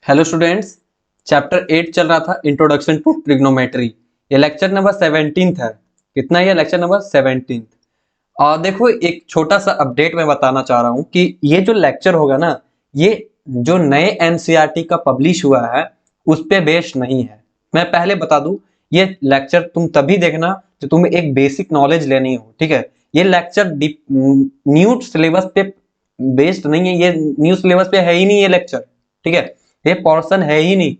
Hello students, chapter 8 चल रहा था इंट्रोडक्शन टू ट्रिग्नोमेट्री। ये लेक्चर नंबर 17 है। कितना है ये लेक्चर नंबर 17? और देखो, एक छोटा सा अपडेट मैं बताना चाह रहा हूं कि ये जो लेक्चर होगा ना, ये जो नए एनसीईआरटी का पब्लिश हुआ है उस पे बेस्ड नहीं है। मैं पहले बता दूं, ये लेक्चर तुम तभी देखना जो तुम्हें एक बेसिक नॉलेज लेनी हो, ठीक है। ये लेक्चर न्यू सिलेबस पे बेस्ड नहीं है, ये न्यू सिलेबस पे है ही नहीं ये लेक्चर, ठीक है। ये पोर्शन है ही नहीं।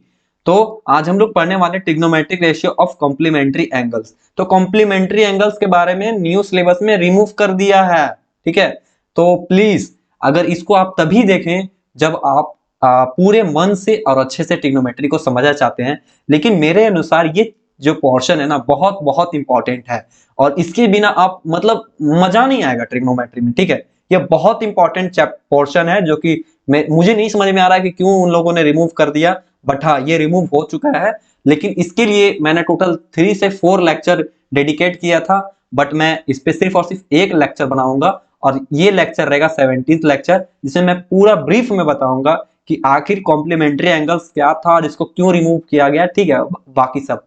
तो आज हम लोग पढ़ने वाले trigonometric ratio of complementary angles. तो कॉम्प्लीमेंट्री एंगल्स के बारे में न्यू सिलेबस में रिमूव कर दिया है, ठीक है। तो प्लीज अगर इसको आप तभी देखें जब आप पूरे मन से और अच्छे से ट्रिग्नोमेट्री को समझना चाहते हैं। लेकिन मेरे अनुसार ये जो पोर्शन है ना, बहुत बहुत इंपॉर्टेंट है और इसके बिना आप मतलब मजा नहीं आएगा ट्रिग्नोमेट्री में, ठीक है। ये बहुत इंपॉर्टेंट पोर्शन है जो कि मुझे नहीं समझ में आ रहा है कि क्यों उन लोगों ने रिमूव कर दिया, बट हाँ, ये रिमूव हो चुका है। लेकिन इसके लिए मैंने टोटल 3 से 4 लेक्चर डेडिकेट किया था, बट मैं इस पे सिर्फ और सिर्फ एक लेक्चर बनाऊंगा और ये लेक्चर रहेगा 17th लेक्चर, जिसमें मैं पूरा ब्रीफ में बताऊंगा कि आखिर कॉम्प्लीमेंट्री एंगल्स क्या था और इसको क्यों रिमूव किया गया, ठीक है। बाकी सब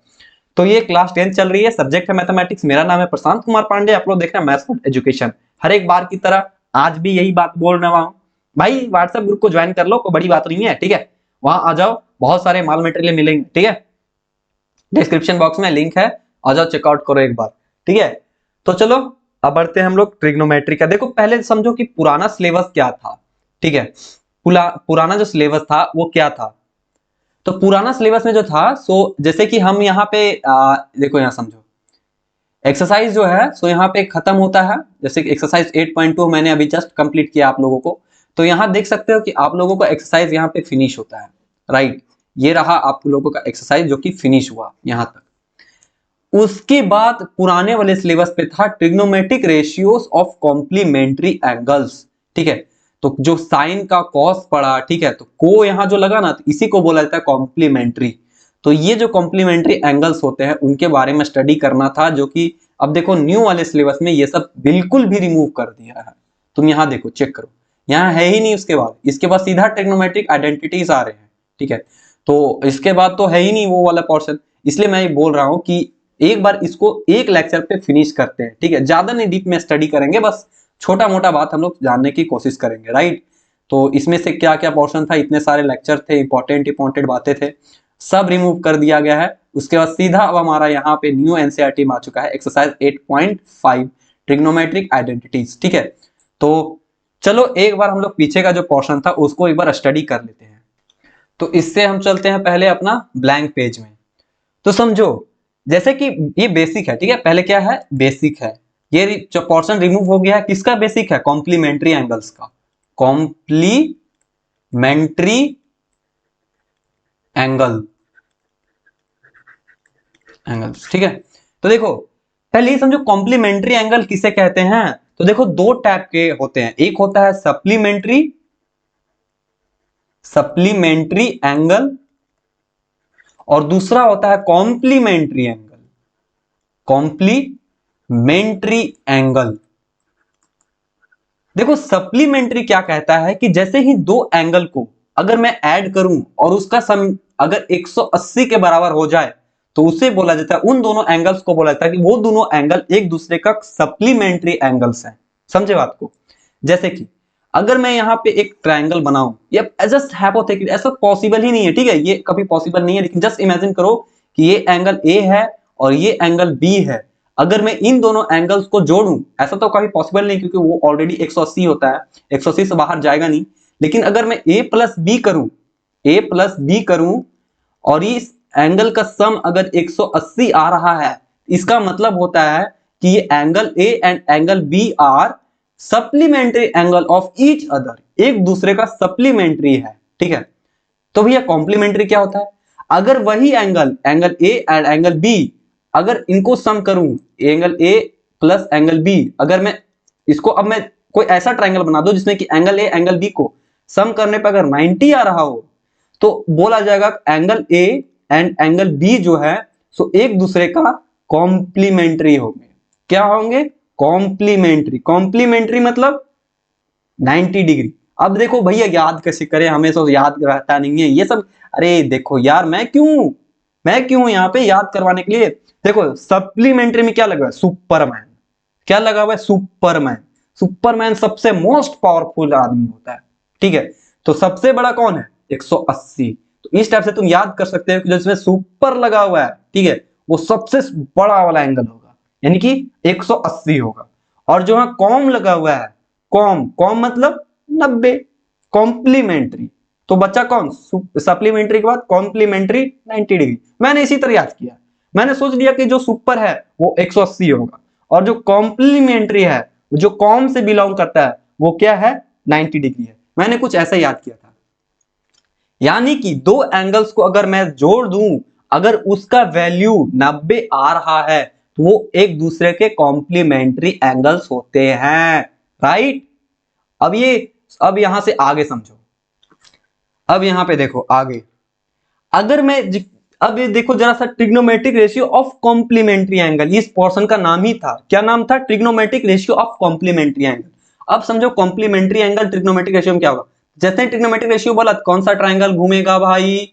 तो ये क्लास 10 चल रही है, सब्जेक्ट है मैथमेटिक्स। मेरा नाम है प्रशांत कुमार पांडे, आप लोग देख रहे हैं मैथ्स फॉर एजुकेशन। हर एक बार की तरह आज भी यही बात बोल रहा हूं भाई, व्हाट्सएप ग्रुप को ज्वाइन कर लो, कोई बड़ी बात नहीं है, ठीक है। वहां आ जाओ, बहुत सारे माल मटेरियल मिलेंगे, ठीक है। डिस्क्रिप्शन बॉक्स में लिंक है, आ जाओ चेकआउट करो एक बार, ठीक है। तो चलो अब बढ़ते हैं हम लोग ट्रिग्नोमेट्री का। देखो, पहले समझो कि पुराना सिलेबस क्या था, ठीक है। पुराना जो सिलेबस था वो क्या था। तो पुराना सिलेबस में जो था, सो जैसे कि हम यहाँ पे देखो, यहाँ समझो एक्सरसाइज जो है सो यहाँ पे खत्म होता है। जैसे कि एक्सरसाइज 8.2 मैंने अभी जस्ट कंप्लीट किया आप लोगों को। तो यहाँ देख सकते हो कि आप लोगों का एक्सरसाइज यहाँ पे फिनिश होता है, राइट। ये रहा आप लोगों का एक्सरसाइज जो कि फिनिश हुआ यहाँ तक। उसके बाद पुराने वाले सिलेबस पे था trigonometric ratios of complementary angles, ठीक है। तो जो साइन का कॉस पड़ा, ठीक है, तो को यहाँ जो लगा ना, तो इसी को बोला जाता है कॉम्प्लीमेंट्री। तो ये जो कॉम्प्लीमेंट्री एंगल्स होते हैं उनके बारे में स्टडी करना था, जो कि अब देखो न्यू वाले सिलेबस में ये सब बिल्कुल भी रिमूव कर दिया है। तुम यहाँ देखो, चेक करो, यहाँ है ही नहीं। उसके बाद इसके बाद सीधा ट्रिग्नोमेट्रिक आइडेंटिटीज आ रहे हैं, ठीक है। तो इसके बाद तो है ही नहीं वो वाला पोर्शन। इसलिए मैं बोल रहा हूँ कि एक बार इसको एक लेक्चर पे फिनिश करते हैं, ठीक है। ज्यादा नहीं डीप में स्टडी करेंगे, बस छोटा मोटा बात हम लोग जानने की कोशिश करेंगे, राइट। तो इसमें से क्या क्या पोर्शन था, इतने सारे लेक्चर थे, इंपॉर्टेंट इंपॉर्टेंट बातें थे, सब रिमूव कर दिया गया है। उसके बाद सीधा अब हमारा यहाँ पे न्यू एनसीईआरटी में आ चुका है, एक्सरसाइज 8.5 ट्रिग्नोमेट्रिक आइडेंटिटीज, ठीक है। तो चलो एक बार हम लोग पीछे का जो पोर्शन था उसको एक बार स्टडी कर लेते हैं। तो इससे हम चलते हैं पहले अपना ब्लैंक पेज में। तो समझो, जैसे कि ये बेसिक है, ठीक है। पहले क्या है, बेसिक है। ये जो पोर्शन रिमूव हो गया है, किसका बेसिक है, कॉम्प्लीमेंट्री एंगल्स का। कॉम्प्लीमेंट्री एंगल्स, ठीक है। तो देखो, पहले ये समझो कॉम्प्लीमेंट्री एंगल किसे कहते हैं। तो देखो, दो टाइप के होते हैं, एक होता है सप्लीमेंट्री सप्लीमेंट्री एंगल और दूसरा होता है कॉम्प्लीमेंट्री एंगल। कॉम्प्लीमेंट्री एंगल, देखो सप्लीमेंट्री क्या कहता है कि जैसे ही दो एंगल को अगर मैं ऐड करूं और उसका सम अगर 180 के बराबर हो जाए तो उसे बोला जाता है, उन दोनों एंगल्स को बोला जाता है कि वो दोनों एंगल एक दूसरे का सप्लीमेंट्री एंगल्स हैं। समझे बात को। जैसे कि अगर मैं यहाँ पे एक ट्रायंगल बनाऊं, ये जस्ट हाइपोथेटिकल, ऐसा पॉसिबल ही नहीं है, ठीक है। ये कभी पॉसिबल नहीं है, लेकिन जस्ट इमेजिन करो कि ये एंगल ए है और ये एंगल बी है। अगर मैं इन दोनों एंगल्स को जोड़ूं, ऐसा तो कभी पॉसिबल नहीं क्योंकि वो ऑलरेडी 180 होता है, 180 से बाहर जाएगा नहीं। लेकिन अगर मैं a प्लस बी करूं, a प्लस बी करूं और इस एंगल का सम अगर 180 आ रहा है, इसका मतलब होता है कि ये angle a and angle b are supplementary angle of each other, एक दूसरे का सप्लीमेंट्री है, ठीक है। तो भैया कॉम्प्लीमेंट्री क्या होता है, अगर वही angle a and angle b, अगर इनको सम करूं, angle a plus angle b, अगर मैं इसको, अब मैं कोई ऐसा ट्रायंगल बना दो जिसमें कि एंगल a एंगल b को सम करने पर अगर 90 आ रहा हो, तो बोला जाएगा angle a and angle b जो है सो एक दूसरे का कॉम्प्लीमेंट्री होंगे। क्या होंगे, कॉम्प्लीमेंट्री। कॉम्प्लीमेंट्री मतलब 90 डिग्री। अब देखो भैया याद कैसे करें, हमें तो याद रहता नहीं है ये सब। अरे देखो यार, मैं क्यों यहाँ पे याद करवाने के लिए। देखो सप्लीमेंट्री में क्या लगा हुआ है, सुपरमैन। क्या लगा हुआ है, सुपरमैन। सुपरमैन सबसे मोस्ट पावरफुल आदमी होता है, ठीक है। तो सबसे बड़ा कौन है, 180। तो इस टाइप से तुम याद कर सकते हो कि जिसमें सुपर लगा हुआ है, ठीक है, वो सबसे बड़ा वाला एंगल होगा, यानी कि 180 होगा। और जो यहाँ कॉम लगा हुआ है, कॉम कॉम मतलब 90, कॉम्प्लीमेंट्री। तो बच्चा कौन, सप्लीमेंट्री के बाद कॉम्प्लीमेंट्री 90 डिग्री। मैंने इसी तरह याद किया, मैंने सोच लिया कि जो सुपर है वो 180 होगा, और जो कॉम्प्लीमेंट्री है, जो कॉम से बिलोंग करता है, वो क्या है, 90 डिग्री है। मैंने कुछ ऐसा याद किया था। यानी कि दो एंगल्स को अगर मैं जोड़ दूं, अगर उसका वैल्यू 90 आ रहा है, तो वो एक दूसरे के कॉम्प्लीमेंट्री एंगल्स होते हैं, राइट। अब यहां से आगे समझो। अब यहां पे देखो आगे, अगर मैं अब ये देखो जरा सा, trigonometric ratio of complementary angle, इस पोर्शन का नाम ही था, क्या नाम था, trigonometric ratio of complementary angle. अब समझो कॉम्प्लीमेंट्री एंगल ट्रिग्नोमेट्रिक रेशियो में क्या होगा। जैसे ट्रिग्नोमेट्रिक रेशियो बोला, कौन सा ट्राइंगल घूमेगा भाई,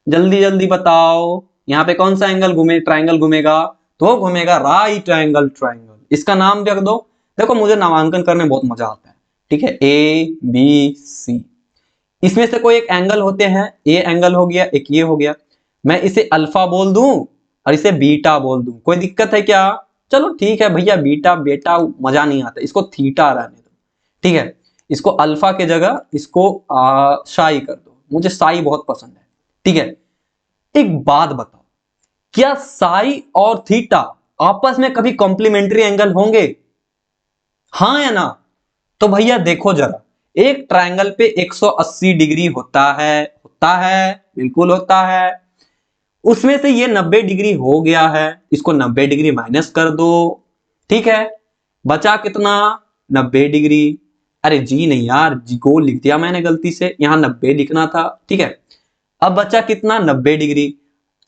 जल्दी जल्दी बताओ। यहाँ पे कौन सा एंगल घूमे, ट्राइंगल घूमेगा, तो घूमेगा राइट एंगल ट्राइंगल। इसका नाम रख दो। देखो मुझे नामांकन करने बहुत मजा आता है, ठीक है, ए बी सी। इसमें से कोई एक एंगल होते हैं, ए एंगल हो गया, एक ये हो गया। मैं इसे अल्फा बोल दूं और इसे बीटा बोल दूं, कोई दिक्कत है क्या। चलो ठीक है भैया, बीटा बेटा मजा नहीं आता, इसको थीटा रहने दो, ठीक है। इसको अल्फा के जगह इसको साई कर दो, मुझे साई बहुत पसंद है, ठीक है। एक बात बताओ, क्या साई और थीटा आपस में कभी कॉम्प्लीमेंट्री एंगल होंगे, हाँ या ना। तो भैया देखो जरा, एक ट्रायंगल पे 180 डिग्री होता है, बिल्कुल होता है। उसमें से ये 90 डिग्री हो गया है, इसको 90 डिग्री माइनस कर दो, ठीक है। बचा कितना, 90 डिग्री। अरे जी नहीं यार, जी को लिख दिया मैंने गलती से, यहां 90 लिखना था, ठीक है। अब बचा कितना, 90 डिग्री।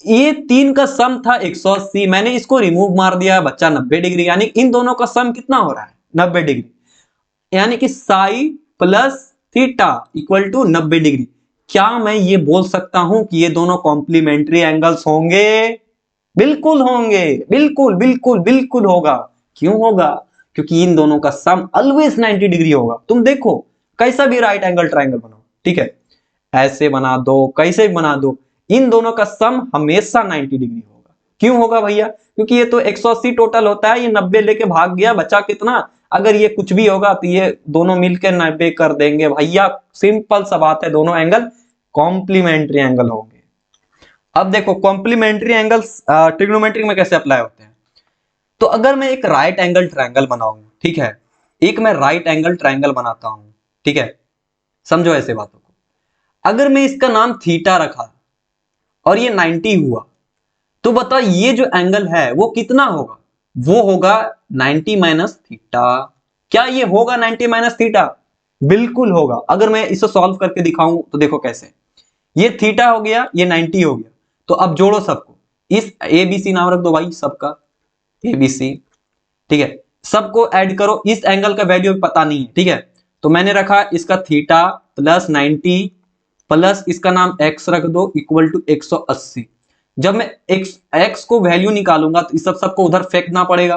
ये तीन का सम था 180, मैंने इसको रिमूव मार दिया, बच्चा 90 डिग्री। यानी इन दोनों का सम कितना हो रहा है, 90 डिग्री। यानी कि psi plus theta equal to 90 degree. क्या मैं ये बोल सकता हूं कि ये दोनों कॉम्प्लीमेंट्री एंगल्स होंगे, बिल्कुल होंगे, बिल्कुल बिल्कुल बिल्कुल होगा। क्यों होगा, क्योंकि इन दोनों का सम ऑलवेज 90 डिग्री होगा। तुम देखो कैसा भी राइट एंगल ट्रायंगल बनाओ, ठीक है, ऐसे बना दो, कैसे भी बना दो, इन दोनों का सम हमेशा 90 डिग्री होगा। क्यों होगा भैया, क्योंकि ये तो 180 टोटल होता है, ये 90 लेके भाग गया, बचा कितना। अगर ये कुछ भी होगा तो ये दोनों मिलकर 90 कर देंगे भैया, सिंपल सा बात है, दोनों एंगल कॉम्प्लीमेंट्री एंगल होंगे। अब देखो कॉम्प्लीमेंट्री एंगल्स ट्रिग्नोमेट्री में कैसे अप्लाई होते हैं। तो अगर मैं एक राइट एंगल ट्रायंगल बनाऊं, ठीक है, एक मैं राइट एंगल ट्रायंगल बनाता हूं, ठीक है, समझो ऐसे बातों को। अगर मैं इसका नाम थीटा रखा और ये 90 हुआ, तो बताओ ये जो एंगल है वो कितना होगा, वो होगा 90 माइनस थीटा। क्या ये होगा 90 माइनस थीटा, बिल्कुल होगा। अगर मैं इसे सॉल्व करके दिखाऊं तो देखो कैसे, ये थीटा हो गया, ये 90 हो गया। तो अब जोड़ो सबको, इस ए बी सी नाम रख दो भाई सबका, ए बी सी, ठीक है। सबको ऐड करो, इस एंगल का वैल्यू पता नहीं है, ठीक है। तो मैंने रखा इसका थीटा प्लस 90 प्लस इसका नाम एक्स रख दो इक्वल टू 180। जब मैं एक्स को वैल्यू निकालूंगा तो इस सबको उधर फेंकना पड़ेगा।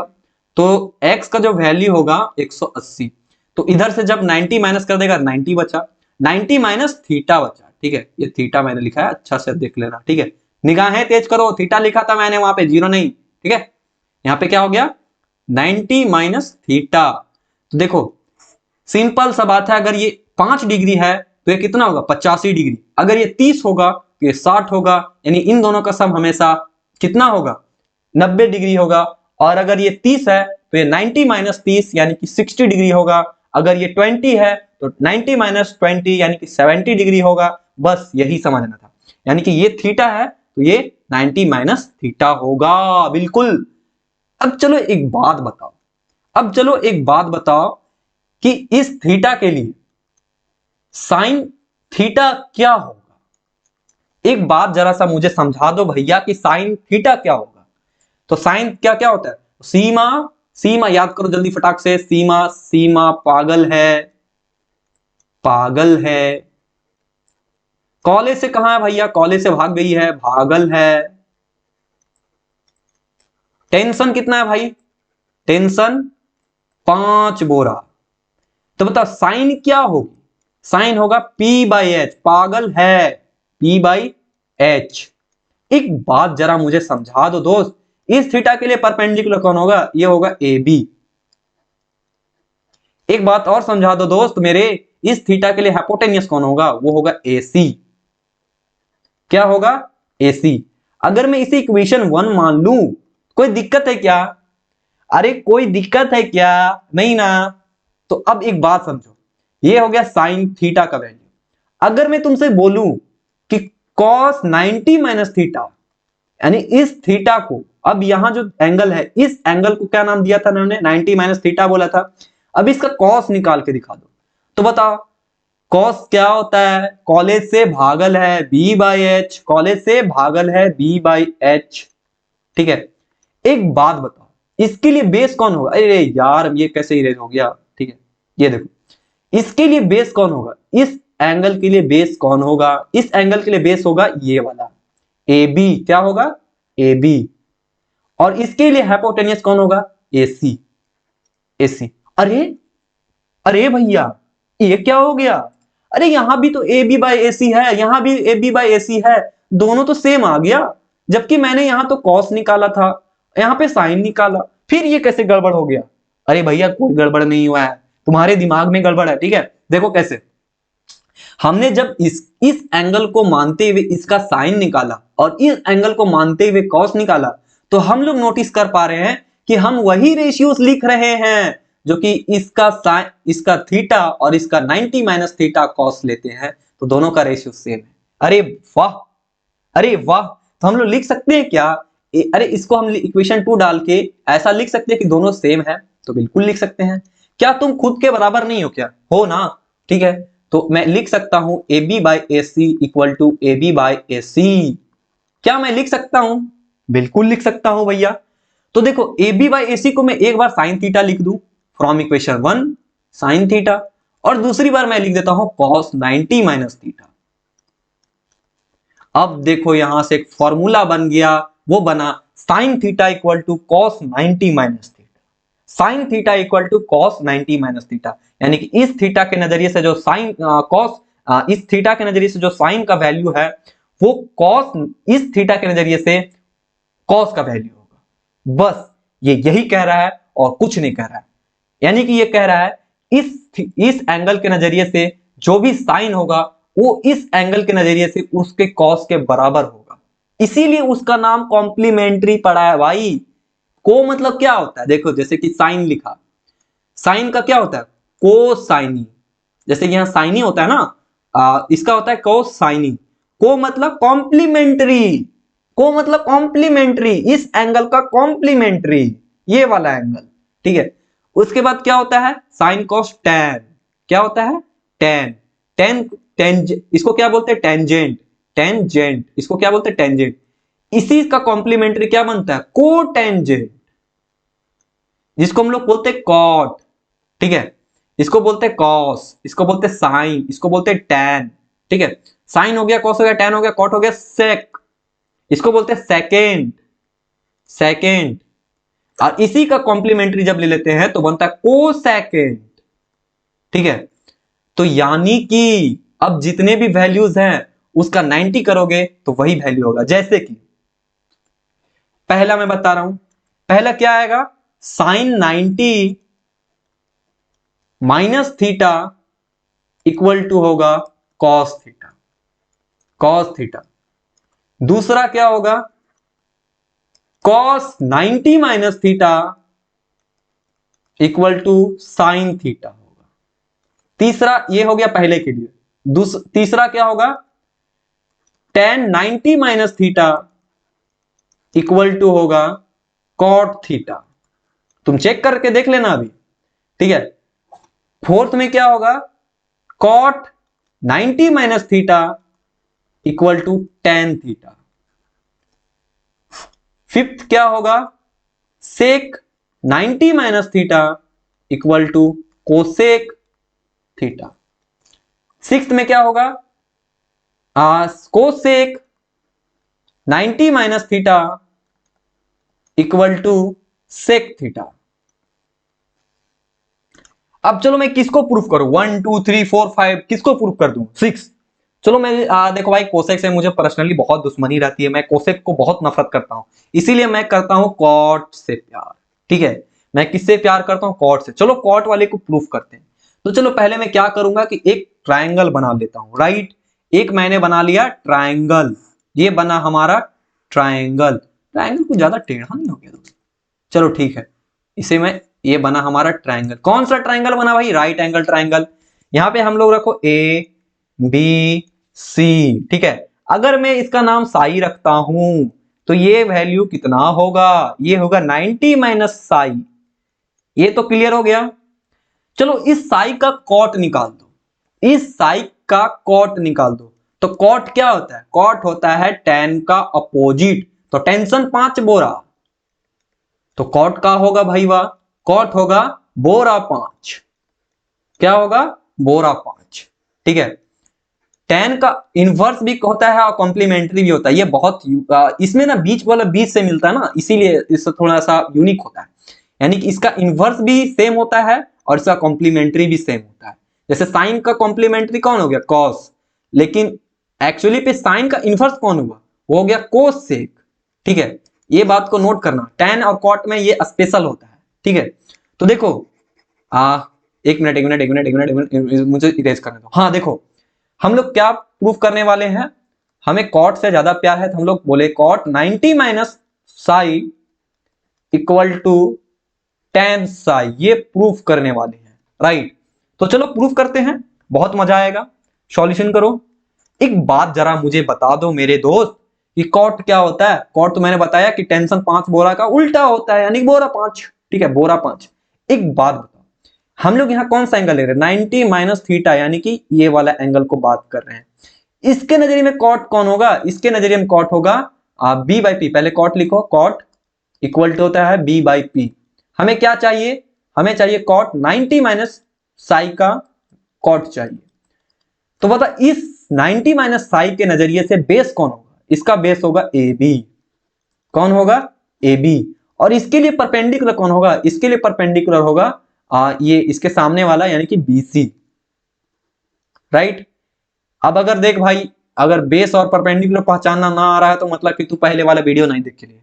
तो एक्स का जो वैल्यू होगा 180, तो इधर से जब 90 माइनस कर देगा 90 बचा, 90 माइनस थीटा बचा, ठीक है। ये थीटा मैंने लिखा है, अच्छा से देख लेना, ठीक है। निगाहें तेज करो, थीटा लिखा था मैंने वहां पे, जीरो नहीं, ठीक है। यहाँ पे क्या हो गया, 90 माइनस थीटा। तो देखो सिंपल सा बात है, अगर ये 5 डिग्री है तो ये कितना होगा, 85 डिग्री। अगर ये 30 होगा तो ये 60 होगा, यानी इन दोनों का सम हमेशा कितना होगा, 90 डिग्री होगा। और अगर ये 30 है तो ये 90 माइनस 30 यानी कि 60 डिग्री होगा। अगर ये 20 है तो 90 माइनस 20 यानी कि 70 डिग्री होगा। बस यही समझना था, यानी कि ये थीटा है तो ये 90 माइनस थीटा होगा, बिल्कुल। अब चलो एक बात बताओ, अब चलो एक बात बताओ कि इस थीटा के लिए साइन थीटा क्या होगा। एक बात जरा सा मुझे समझा दो भैया कि साइन थीटा क्या होगा। तो साइन क्या क्या होता है, सीमा, सीमा याद करो जल्दी फटाक से, सीमा, सीमा पागल है, पागल है। कॉलेज से कहां है भैया, कॉलेज से भाग गई है, भागल है। टेंशन कितना है भाई, टेंशन 5 बोरा। तो बता साइन क्या होगी, साइन होगा P/H, पागल है, P/H। एक बात जरा मुझे समझा दो दोस्त, इस थीटा के लिए परपेंडिकुलर कौन होगा, ये होगा AB। एक बात और समझा दो दोस्त मेरे, इस थीटा के लिए हाइपोटेन्यूस कौन होगा, वो होगा AC। क्या होगा, AC। अगर मैं इसे इक्वेशन 1 मान लूं, कोई दिक्कत है क्या, अरे कोई दिक्कत है क्या, नहीं ना। तो अब एक बात समझो, ये हो गया साइन थीटा का वैल्यू। अगर मैं तुमसे बोलूं कि cos 90 माइनस थीटा, यानी इस थीटा को, अब यहां जो एंगल है इस एंगल को क्या नाम दिया था उन्होंने, 90 माइनस थीटा बोला था। अब इसका cos निकाल के दिखा दो, तो बताओ cos क्या होता है, कॉलेज से भागल है B/H, कॉलेज से भागल है B/H। ठीक है, एक बात बताओ, इसके लिए बेस कौन होगा, अरे यार ये कैसे इरेज हो गया। ठीक है, ये देखो इसके लिए बेस कौन होगा, इस एंगल के लिए बेस कौन होगा, इस एंगल के लिए बेस होगा ये वाला AB। क्या होगा, AB। और इसके लिए हाइपोटेन्यूस कौन होगा, AC। AC। अरे अरे भैया ये क्या हो गया, अरे यहां भी तो AB/AC है, यहां भी AB/AC है, दोनों तो सेम आ गया। जबकि मैंने यहां तो cos निकाला था, यहां पे साइन निकाला, फिर ये कैसे गड़बड़ हो गया। अरे भैया कोई गड़बड़ नहीं हुआ है, तुम्हारे दिमाग में गड़बड़ है। ठीक है, देखो कैसे, हमने जब इस एंगल को मानते हुए इसका साइन निकाला और इस एंगल को मानते हुए cos निकाला, तो हम लोग नोटिस कर पा रहे हैं कि हम वही रेशियोज लिख रहे हैं जो कि इसका साइन, इसका थीटा और इसका 90 माइनस थीटा cos लेते हैं, तो दोनों का रेशियो सेम है। अरे वाह, अरे वाह। तो हम लोग लिख सकते हैं क्या, अरे इसको हम इक्वेशन 2 डाल के ऐसा लिख सकते हैं कि दोनों सेम है, तो बिल्कुल लिख सकते हैं। क्या तुम खुद के बराबर नहीं हो क्या, हो ना। ठीक है, तो मैं लिख सकता हूं AB/AC इक्वल टू AB/AC। क्या मैं लिख सकता हूं, बिल्कुल लिख सकता हूं भैया। तो देखो AB/AC को मैं एक बार साइन थीटा लिख दूं फ्रॉम इक्वेशन 1 साइन थीटा, और दूसरी बार मैं लिख देता हूं cos 90 माइनस थीटा। अब देखो यहां से एक फॉर्मूला बन गया, वो बना sine theta equal to cos 90 minus theta. Sine theta equal to cos 90 minus theta, यानी कि इस थीटा के नजरिए से जो साइन cos, इस थीटा के नजरिए से जो साइन का वैल्यू है वो cos इस थीटा के नजरिए से cos का वैल्यू होगा। बस ये यही कह रहा है और कुछ नहीं कह रहा है। यानी कि ये कह रहा है इस एंगल के नजरिए से जो भी साइन होगा वो इस एंगल के नजरिए से उसके कॉस के बराबर होगा, इसीलिए उसका नाम कॉम्प्लीमेंट्री पड़ा है भाई। को मतलब क्या होता है, देखो जैसे कि साइन लिखा, साइन का क्या होता है, कोसाइनी। जैसे यहां साइनी होता है ना, इसका होता है कोसाइनी। को मतलब कॉम्प्लीमेंट्री, को मतलब कॉम्प्लीमेंट्री, इस एंगल का कॉम्प्लीमेंट्री, ये वाला एंगल। ठीक है, उसके बाद क्या होता है, साइन कॉस टैन। क्या होता है, टैन। टैन टेंज इसको क्या बोलते हैं, टेंजेंट। टेंजेंट इसको क्या बोलते हैं, टेंजेंट। इसी का कॉम्प्लीमेंट्री क्या बनता है, कोटेंजेंट, जिसको हम लोग बोलते हैं कॉट। ठीक है, इसको बोलते हैं कॉस, इसको बोलते हैं साइन, इसको बोलते हैं टैन। ठीक है, साइन हो गया, कॉस हो गया, टैन हो गया, कॉट हो गया, सेक, इसको बोलते हैं सेकेंड। सेकेंड, और इसी का कॉम्प्लीमेंट्री जब ले लेते हैं तो बनता है कोसेकेंड। ठीक है, तो यानी कि अब जितने भी वैल्यूज हैं उसका 90 करोगे तो वही वैल्यू होगा। जैसे कि पहला मैं बता रहा हूं, पहला क्या आएगा, sine 90 minus theta equal to होगा कॉस थीटा, कॉस थीटा। दूसरा क्या होगा, cos 90 minus theta equal to sine theta होगा। तीसरा ये हो गया पहले के लिए। तीसरा क्या होगा, tan 90 minus theta equal to होगा cot थीटा। तुम चेक करके देख लेना अभी। ठीक है, फोर्थ में क्या होगा, cot 90 minus theta equal to tan theta. Fifth क्या होगा, sec 90 minus theta equal to cosec theta. Sixth में क्या होगा, cosec 90 minus theta equal to sec theta. अब चलो मैं किसको प्रूफ करूं, 1 2 3 4 5 किसको प्रूफ कर दूं, 6। चलो मैं देखो भाई, कोसेक से मुझे पर्सनली बहुत दुश्मनी रहती है, मैं कोसेक को बहुत नफरत करता हूं, इसीलिए मैं करता हूं कॉट से प्यार। ठीक है, मैं किससे प्यार करता हूं, कॉट से। चलो कॉट वाले को प्रूफ करते हैं। तो चलो पहले मैं क्या करूंगा कि एक ट्राइंगल बना लेता हूं, राइट। एक मैंने बना लिया ट्राइंगल, ये बना हमारा ट्राइंगल। ट्राइंगल कुछ ज्यादा टेढ़ा नहीं हो गया दोस्त, चलो ठीक है, इसे मैं, ये बना हमारा ट्राइंगल। कौन सा ट्राइंगल बना भाई, राइट एंगल ट्राइंगल। यहां पे हम लोग रखो ए बी सी, ठीक है। अगर मैं इसका नाम साई रखता हूं तो ये वैल्यू कितना होगा, ये होगा 90 माइनस साई। ये तो क्लियर हो गया। चलो इस साई का कॉट निकाल दो, इस साई का कॉट निकाल दो। तो कॉट क्या होता है, कॉट होता है टेन का अपोजिट, तो टेंशन 5 बोरा। तो कॉट का होगा भाई वाह, कॉट होगा बोरा 5। क्या होगा, बोरा 5। ठीक है, टेन का इनवर्स भी होता है और कॉम्प्लीमेंट्री भी होता है। ये बहुत इसमें ना बीच वाला बीच से मिलता है ना, इसीलिए इससे थोड़ा सा यूनिक होता है। यानी कि इसका इनवर्स भी सेम होता है और इसका कॉम्प्लीमेंट्री भी सेम होता है। जैसे साइन का कॉम्प्लीमेंट्री कौन हो गया, कॉस, लेकिन एक्चुअली पे साइन का इनवर्स कौन हुआ, वो हो गया कोसेक। ठीक है, ये बात को नोट करना, टेन और कॉट में ये स्पेशल होता है। ठीक है, तो देखो एक मिनट एक मिनट एक मिनट एक मिनट एक मिनट, मुझे इरेज करने दो। हाँ देखो, हम लोग क्या प्रूफ करने वाले हैं, हमें कॉट से ज्यादा प्यार है तो हम लोग बोले cot 90 minus psi equal to ten psi, ये प्रूफ करने वाले हैं, राइट। तो चलो प्रूफ करते हैं, बहुत मजा आएगा। सॉल्यूशन करो। एक बात जरा मुझे बता दो मेरे दोस्त कि कॉट क्या होता है। कॉट तो मैंने बताया कि टेंशन 5 बोरा का उल्टा होता है, यानी बोरा 5। ठीक है, बोरा 5। एक बात बताओ, हम लोग यहाँ कौन सा एंगल ले रहे हैं, 90 माइनस थीटा, यानी कि ये वाला एंगल को बात कर रहे हैं। इसके नजरिए में कॉट कौन होगा, इसके नजरिए में कॉट होगा बी बाई पी। पहले कॉट लिखो, कॉट इक्वल टू होता है बी बाई पी। हमें क्या चाहिए, हमें चाहिए कॉट 90 माइनस साई का कॉट चाहिए। तो बता इस 90 माइनस साई के नजरिए से बेस कौन होगा, इसका बेस होगा ए बी। कौन होगा, ए बी। और इसके लिए परपेंडिकुलर कौन होगा, इसके लिए परपेंडिकुलर होगा ये इसके सामने वाला, यानी कि बीसी, राइट। अब अगर देख भाई, अगर बेस और परपेंडिकुलर पहचानना ना आ रहा है तो मतलब कि तू पहले वाला वीडियो नहीं देख लिए।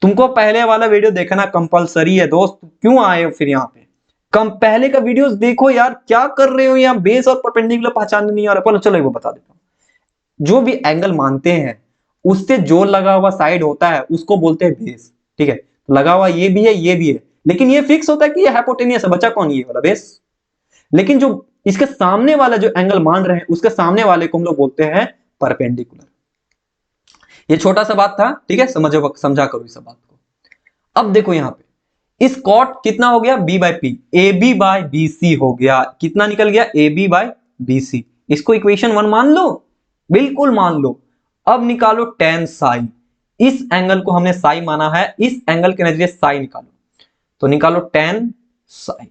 तुमको पहले वाला वीडियो देखना कंपलसरी है दोस्त, क्यों आए हो फिर यहाँ पे, कम पहले का वीडियोस देखो यार, क्या कर रहे हो यहाँ, बेस और परपेंडिकुलर पहचानने नहीं आ रहा। चलो वो बता देता हूं, जो भी एंगल मानते हैं उससे जो लगा हुआ साइड होता है उसको बोलते हैं बेस। ठीक है, लगा हुआ ये भी है ये भी है, लेकिन ये फिक्स होता है कि ये हाइपोटेनियस है, बचा कौन, ये वाला बेस। लेकिन जो इसके सामने वाला जो एंगल मान रहे हैं उसके सामने वाले को हम लोग बोलते हैं परपेंडिकुलर। ये छोटा सा बात था, ठीक है, समझो, समझा करो इस बात को। अब देखो यहाँ पे इस कॉट कितना हो गया, B by P, A B by B C हो गया, कितना निकल गया, A B by B C. इसको इक्वेशन 1 मान लो, बिल्कुल मान लो। अब निकालो टेन साई, इस एंगल को हमने साई माना है, इस एंगल के नजरिए साई निकालो। तो निकालो टेन साई।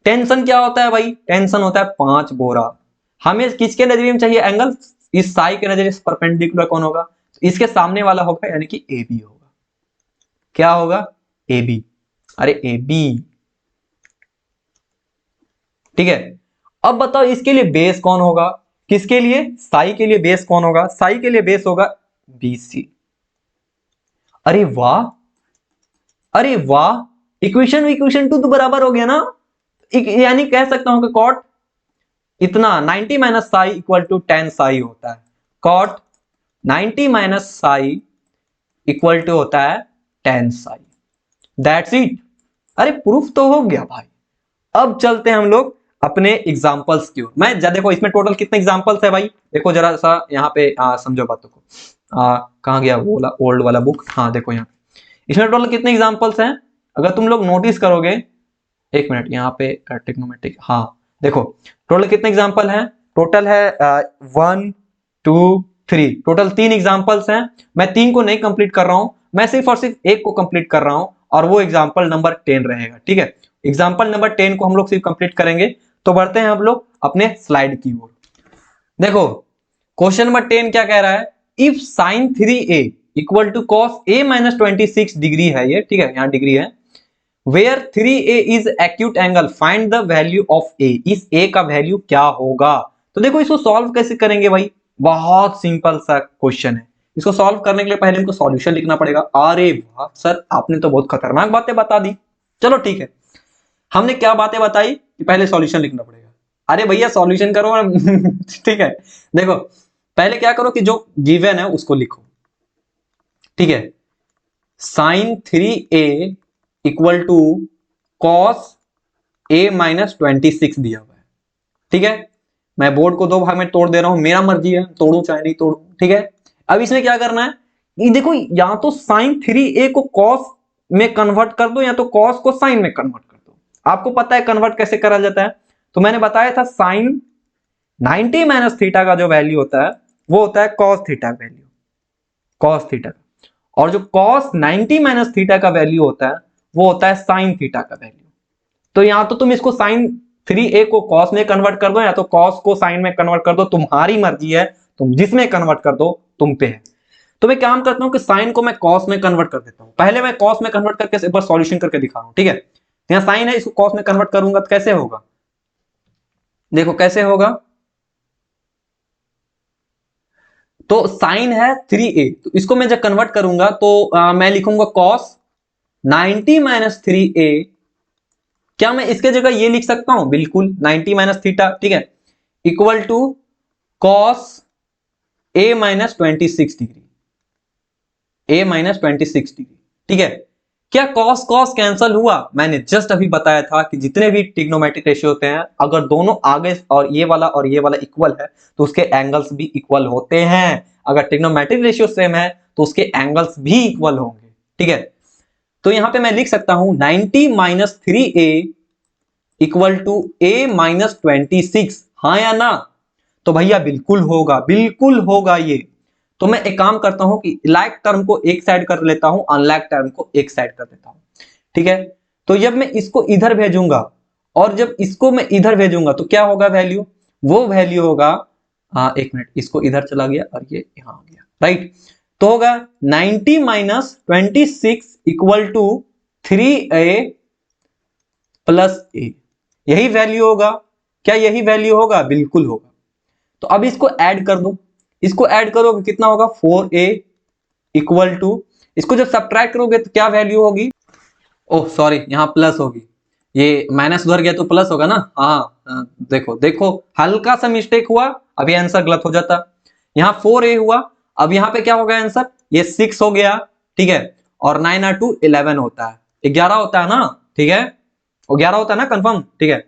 टेंशन क्या होता है भाई, टेंशन होता है 5 बोरा। हमें किसके नजरिए में चाहिए एंगल, इस साई के नजरिए से परपेंडिकुलर कौन होगा, तो इसके सामने वाला होगा, यानी कि ए बी होगा। क्या होगा, ए बी, अरे ए बी। ठीक है, अब बताओ इसके लिए बेस कौन होगा, किसके लिए, साई के लिए बेस कौन होगा, साई के लिए बेस होगा बीसी। अरे वाह, अरे वाह, इक्वेशन इक्वेशन 2 तो बराबर हो गया ना। यानी कह सकता हूं कि कॉट इतना 90 minus psi equal to ten psi होता है। Cot 90 minus psi equal to होता है टेन साई। That's it. अरे प्रूफ तो हो गया भाई। अब चलते हैं हम लोग अपने एग्जांपल्स की ओर। मैं देखो इसमें टोटल कितने एग्जांपल्स है भाई, देखो जरा सा यहाँ पे समझो बातों को। कहाँ गया वो ओल्ड वाला बुक, हाँ देखो यहाँ इसमें टोटल कितने एग्जांपल्स हैं, अगर तुम लोग नोटिस करोगे, एक मिनट यहाँ पे ट्रिग्नोमेट्रिक, हाँ देखो टोटल कितने एग्जांपल हैं, टोटल है 1 2 3, टोटल 3 एग्जांपल्स हैं। मैं 3 को नहीं कंप्लीट कर रहा हूं, मैं सिर्फ और सिर्फ एक को कंप्लीट कर रहा हूं, और वो एग्जांपल नंबर 10 रहेगा। ठीक है, एग्जांपल नंबर 10 को हम लोग सिर्फ कंप्लीट करेंगे। तो बढ़ते हैं हम लोग अपने स्लाइड की ओर। देखो क्वेश्चन नंबर 10 क्या कह रहा है, if sine 3a equal to cos a minus 26 degree है ये, ठीक है, यहाँ डिग्री है, where 3a is acute angle find the value of a, इस a का वैल्यू क्या होगा। तो देखो इसको सॉल्व कैसे करेंगे भाई, बहुत सिंपल सा क्वेश्चन है। इसको सॉल्व करने के लिए पहले हमको सॉल्यूशन लिखना पड़ेगा। अरे वाह सर आपने तो बहुत खतरनाक बातें बता दी। चलो ठीक है, हमने क्या बातें बताई कि पहले सॉल्यूशन लिखना पड़ेगा। अरे भैया सॉल्यूशन करो ठीक है, देखो पहले क्या करो कि जो गिवन है उसको लिखो, ठीक है। Sine 3a equal to cos a minus 26 दिया हुआ है, ठीक है। मैं बोर्ड को दो भाग में तोड़ दे रहा हूं, मेरा मर्जी है तोड़ू चाहे नहीं तोड़ू, ठीक है। अब इसमें क्या करना है, ये देखो या तो साइन 3a को कॉस में कन्वर्ट कर दो या तो कॉस को साइन में कन्वर्ट कर दो। आपको पता है कन्वर्ट कैसे करा जाता है, तो मैंने बताया था साइन 90 माइनस थीटा का जो वैल्यू होता है वो होता है cos theta value, cos theta, और जो कॉस 90 माइनस थीटा का वैल्यू होता है वो होता है साइन थीटा का वैल्यू। तो यहां तो तुम इसको साइन 3a को कॉस में कन्वर्ट कर दो या तो कॉस को साइन में कन्वर्ट कर दो, तुम्हारी मर्जी है, तुम जिसमें कन्वर्ट कर दो तुम पे है। तो मैं काम करता हूं कि साइन को मैं कॉस में कन्वर्ट कर देता हूं। पहले मैं कॉस में कन्वर्ट करके एक बार सॉल्यूशन करके दिखा रहा हूं, ठीक है। यहां साइन है, इसको कॉस में कन्वर्ट करूंगा तो कैसे होगा, देखो कैसे होगा। तो साइन है 3a, तो इसको मैं जब कन्वर्ट करूंगा तो मैं लिखूंगा कॉस 90 माइनस 3a। क्या मैं इसके जगह ये लिख सकता हूं, बिल्कुल 90 माइनस थीटा, ठीक है, equal to cos a minus 26 degree, a minus 26 degree, ठीक है। क्या कॉस कॉस कैंसल हुआ, मैंने जस्ट अभी बताया था कि जितने भी ट्रिग्नोमेट्रिक रेशियो होते हैं अगर दोनों आगे और ये वाला इक्वल है तो उसके एंगल्स भी इक्वल होते हैं। अगर ट्रिग्नोमेट्रिक रेशियो सेम है तो उसके एंगल्स भी इक्वल होंगे, ठीक है। तो यहां पे मैं लिख सकता हूं 90 minus 3a equal to a minus 26, हाँ या ना। तो भैया बिल्कुल होगा, बिल्कुल होगा ये। तो मैं एक काम करता हूं कि लाइक टर्म को एक साइड कर लेता हूं, अनलाइक टर्म को एक साइड कर देता हूं, ठीक है। तो जब मैं इसको इधर भेजूंगा और जब इसको मैं इधर भेजूंगा तो क्या होगा वैल्यू, वो वैल्यू होगा, हाँ एक मिनट, इसको इधर चला गया और ये यहां आ गया, राइट। तो होगा 90 minus 26 equal to 3a plus a, यही वैल्यू होगा। क्या यही वैल्यू होगा, बिल्कुल होगा। तो अब इसको ऐड कर दो, इसको ऐड करोगे कितना होगा 4a इक्वल टू, इसको जब सब्ट्रैक्ट करोगे तो क्या वैल्यू होगी, ओह सॉरी यहाँ प्लस होगी, ये माइनस उधर गया तो प्लस होगा ना, हाँ देखो देखो हल्का सा मिस्टेक हुआ, अभी आंसर गलत हो जाता। यहाँ 4a हुआ, अब यहाँ पे क्या हो गया आंसर, ये 6 हो गया, ठीक है, और 9 और 2 11 होता है, 11 होता है ना, ठीक है, वो 11 होता है ना कंफर्म, ठीक है।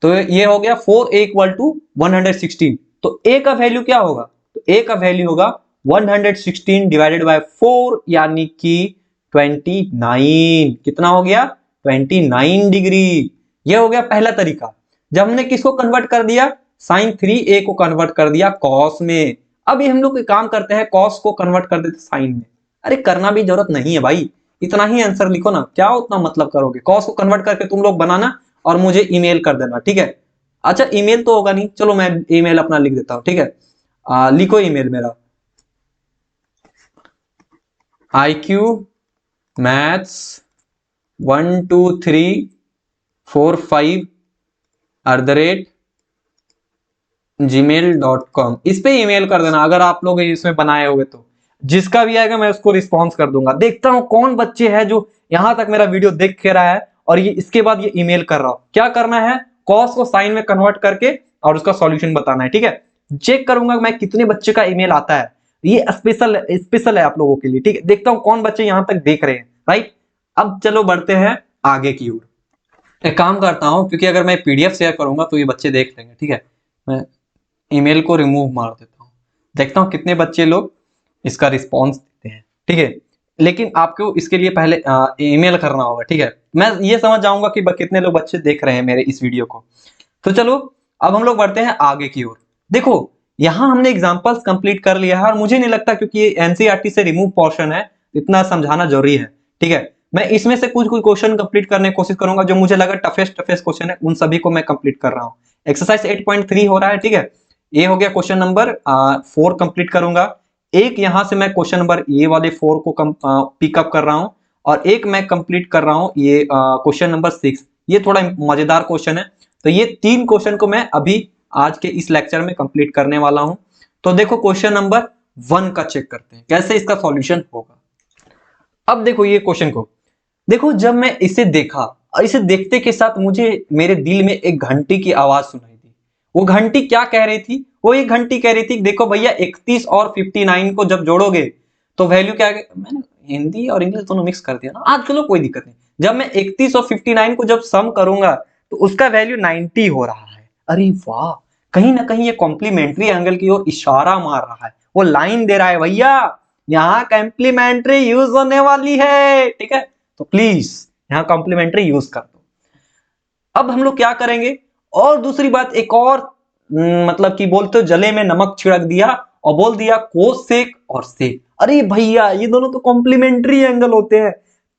तो ये हो गया 4a इक्वल टू 116। तो a का वैल्यू क्या होगा, तो a का वैल्यू होगा 116 डिवाइडेड बाय 4 यानी कि 29, कितना हो गया 29 डिग्री। ये हो गया पहला तरीका, जब हमने किसको कन्वर्ट कर दिया, साइन 3a को कन्वर्ट कर दिया कॉस में। अब ये हम लोग काम करते हैं कॉस को कन्वर्ट कर देते साइन में। अरे करना भी जरूरत नहीं है भाई, इतना ही आंसर लिखो ना, क्या उतना मतलब करोगे, कॉस को कन्वर्ट करके तुम लोग बनाना और मुझे ईमेल कर देना, ठीक है। अच्छा ईमेल तो होगा नहीं, चलो मैं ईमेल अपना लिख देता हूं, ठीक है। लिखो ईमेल मेरा, IQ मैथ्स 12345@gmail.com, इस पे ईमेल कर देना अगर आप लोग इसमें बनाए होंगे तो। जिसका भी आएगा मैं उसको रिस्पॉन्स कर दूंगा। देखता हूं कौन बच्चे हैं जो यहां तक मेरा वीडियो देख के रहा है और ये इसके बाद ये ईमेल कर रहा हो। क्या करना है, कॉस को साइन में कन्वर्ट करके और उसका सॉल्यूशन बताना है, ठीक है। चेक करूंगा मैं कितने बच्चे का ईमेल आता है, ये स्पेशल है आप लोगों के लिए, ठीक है। देखता हूं कौन बच्चे यहां तक देख रहे हैं, राइट। अब चलो बढ़ते हैं आगे की ओर। एक काम करता हूं, क्योंकि अगर मैं पीडीएफ शेयर करूंगा तो ये बच्चे देख लेंगे, ठीक है। मैं ईमेल को रिमूव मार देता हूं, देखता हूं कितने बच्चे लोग इसका रिस्पॉन्स देते हैं, ठीक है। लेकिन आपको इसके लिए पहले ईमेल करना होगा, ठीक है। मैं ये समझ जाऊंगा कि कितने लोग बच्चे देख रहे हैं मेरे इस वीडियो को। तो चलो अब हम लोग बढ़ते हैं आगे की ओर। देखो यहां हमने एग्जांपल्स कंप्लीट कर लिया है और मुझे नहीं लगता, क्योंकि ये एनसीईआरटी से रिमूव पोर्शन है, इतना समझाना जरूरी है, ठीक है। मैं इसमें से कुछ क्वेश्चन कंप्लीट करने की कोशिश करूंगा, जो मुझे लगा टफेस्ट क्वेश्चन है उन सभी को मैं कंप्लीट कर रहा हूं। एक्सरसाइज 8.3 हो रहा है, ठीक है। ये हो गया क्वेश्चन नंबर 4 कंप्लीट करूंगा। एक यहां से मैं क्वेश्चन नंबर ये वाले 4 को पिकअप कर रहा हूं और एक मैं कंप्लीट कर रहा हूं ये क्वेश्चन नंबर 6। ये थोड़ा मजेदार क्वेश्चन है, तो ये 3 क्वेश्चन को मैं अभी आज के इस लेक्चर में कंप्लीट करने वाला हूं। तो देखो क्वेश्चन नंबर 1 का चेक करते हैं कैसे इसका सॉल्यूशन होगा। अब देखो ये क्वेश्चन को देखो, जब मैं इसे देखा और इसे देखते के साथ मुझे मेरे दिल में एक घंटी की आवाज सुनाई दी। वो घंटी क्या कह रही थी? वो एक घंटी कह रही थी देखो भैया 31 और 59 को जब जोड़ोगे तो वैल्यू क्या है। मैंने हिंदी और इंग्लिश दोनों मिक्स कर दिया ना, आज चलो कोई दिक्कत नहीं। जब मैं 31 और 59 को जब सम करूंगा तो उसका वैल्यू 90 हो रहा है। अरे वाह, कहीं ना कहीं ये कॉम्प्लीमेंट्री एंगल की ओर इशारा मार रहा है। वो लाइन दे रहा है भैया यहाँ कॉम्प्लीमेंट्री यूज होने वाली है, ठीक है। तो प्लीज यहाँ कॉम्प्लीमेंट्री यूज कर दो। अब हम लोग क्या करेंगे, और दूसरी बात एक और मतलब कि बोलते हो जले में नमक छिड़क दिया और बोल दिया कोसेक और सेक। अरे भैया ये दोनों तो कॉम्प्लीमेंट्री एंगल होते हैं।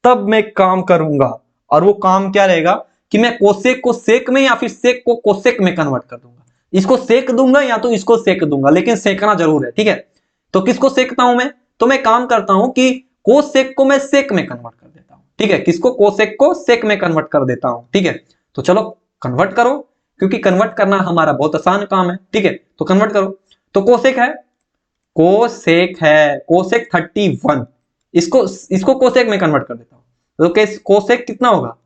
तब मैं काम करूंगा और वो काम क्या रहेगा कि मैं कोसेक को सेक में या फिर सेक को कोसेक में कन्वर्ट कर दूंगा। इसको सेक दूंगा या तो इसको सेक दूंगा, लेकिन सेकना जरूर है, ठीक है। तो किसको सेकता हूं मैं? तो मैं काम करता हूं कि कोसेक को मैं सेक में कन्वर्ट कर देता हूं, ठीक है। किसको? कोसेक को सेक में कन्वर्ट कर देता हूं, ठीक है। तो चलो कन्वर्ट करो, क्योंकि कन्वर्ट करना हमारा बहुत आसान काम है, ठीक है। तो कन्वर्ट करो। तो कोसेक है, कोसेक है, कोसेक 31। इसको इसको कोसेक में कन्वर्ट कर देता हूं तो कोसेक कितना होगा?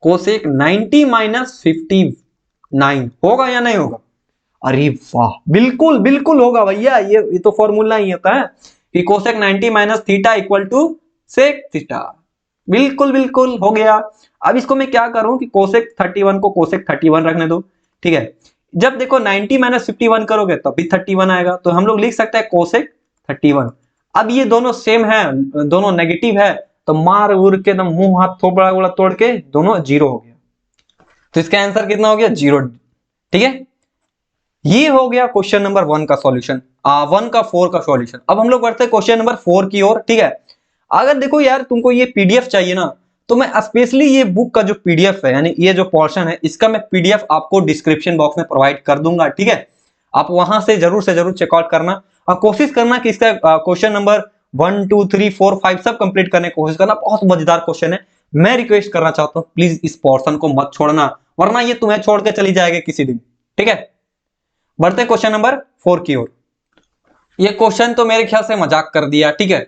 कोसेक 90 माइनस 59 होगा या नहीं होगा? अरे वाह, बिल्कुल बिल्कुल होगा भैया। ये तो फॉर्मूला ही होता है कि cosec 90 minus theta equal to sec theta. बिल्कुल बिल्कुल हो गया। अब इसको मैं क्या करूं कि कोसेक 31 को कोसेक 31 रखने दो, ठीक है। जब देखो 90 माइनस 51 करोगे तब भी 31 आएगा, तो हम लोग लिख सकते हैं कोसेक 31। अब ये दोनों सेम है, दोनों नेगेटिव है, तो मार उड़ के एकदम मुंह हाथ थोपड़ा गोला तोड़ के दोनों जीरो हो गया। तो इसका आंसर कितना हो गया? 0, ठीक है। ये हो गया क्वेश्चन नंबर 1 का सॉल्यूशन, 1 का 4 का सॉल्यूशन। अब हम लोग बढ़ते हैं क्वेश्चन नंबर 4 की ओर, ठीक है। अगर देखो यार तुमको ये पीडीएफ चाहिए ना, तो मैं स्पेशली ये बुक का जो पीडीएफ है, यानी ये जो पोर्शन है, इसका मैं पीडीएफ आपको डिस्क्रिप्शन बॉक्स में प्रोवाइड कर दूंगा, ठीक है। आप वहां से जरूर चेकआउट करना और कोशिश करना कि इसका क्वेश्चन नंबर 1 2 3 4 5 सब कंप्लीट करने की कोशिश करना। बहुत मजेदार क्वेश्चन है। मैं रिक्वेस्ट करना चाहता हूं प्लीज इस पोर्शन को मत छोड़ना, वरना ये तुम्हें छोड़ के चली जाएगी किसी दिन, ठीक है। बढ़ते क्वेश्चन नंबर 4 की ओर। ये क्वेश्चन तो मेरे ख्याल से मजाक कर दिया, ठीक है।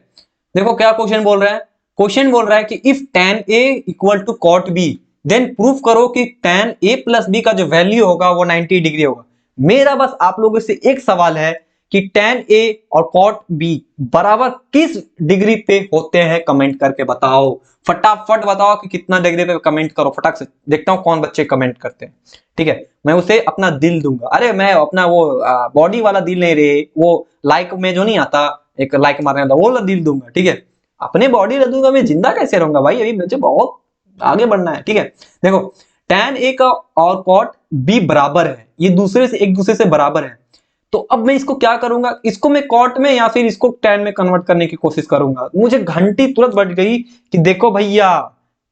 देखो क्या क्वेश्चन बोल रहा है। क्वेश्चन बोल रहा है कि if tan a equal to cot b then proof करो कि tan a प्लस b का जो वैल्यू होगा वो 90 डिग्री होगा। मेरा बस आप लोगों से एक सवाल है कि tan a और cot b बराबर किस डिग्री पे होते हैं, कमेंट करके बताओ। फटाफट बताओ कि कितना डिग्री पे, कमेंट करो फटाक से, देखता हूं कौन बच्चे कमेंट करते हैं, ठीक है। मैं उसे अपना दिल दूंगा। अरे मैं अपना वो बॉडी वाला दिल नहीं रे, वो लाइक में जो नहीं आता एक लाइक मारने वाला, वो वाला दिल दूंगा, ठीक है। अपने बॉडी ले दूंगा, मैं जिंदा कैसे रहूंगा भाई, अभी मुझे बहुत आगे बढ़ना है, ठीक है। देखो tan a का और cot b बराबर है, ये एक दूसरे से बराबर है। तो अब मैं इसको क्या करूंगा, इसको मैं cot में या फिर इसको tan में कन्वर्ट करने की कोशिश करूंगा। मुझे घंटी तुरंत बढ़ गई कि देखो भैया